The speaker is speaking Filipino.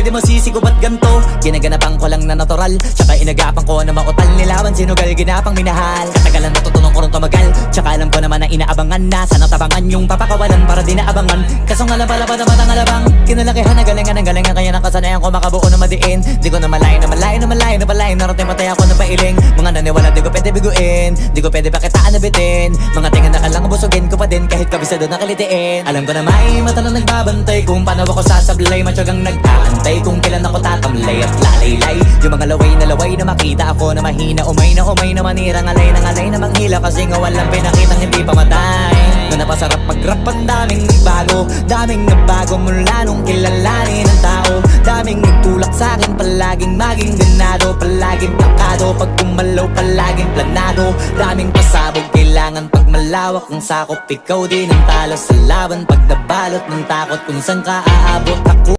pwede mo sisigo ba't ganto? Ginaganapan ko lang na natural, tsaka inagapan ko na mautal. Nilawan sinugal, ginapang minahal. Katagalan natutunan ko rin tumagal, tsaka alam ko naman na inaabangan na sana tabangan yung papakawalan para di naabangan. Kaso nga lang pala pa naman ang alabang kinalakihan na galingan kaya nakasanayan ko makabuo na madiin. Di ko na malayo na malayo na malayo na palayo. Narating matay ako na pailing. Mga naniwala di ko pwede biguin, di ko pwede pakitaan na bitin. Mga tingan na kalang busugin ko pa din kahit kabisado na kalitiin. Alam ko na may mata na nagbabantay kung paano ako sasablay. Matyagang nag-aantay kung kailan ako tatamlay at lalaylay. Yung mga laway na makita ako na mahina. Umay na manira, ngalay na manghila. Kasi nga walang pinakitang hindi pamatay. Na napasarap mag-rap ang daming nagbago mula nung kilalanin ang tao. Daming nagtulak sa'kin, palaging maging ganado. Palaging plakado, pag kumalaw palaging planado. Daming pasabog, kailangan pag malawak ang sakop. Ikaw din ang talo sa laban pag nabalot ng takot kung saan ka aabot. Ako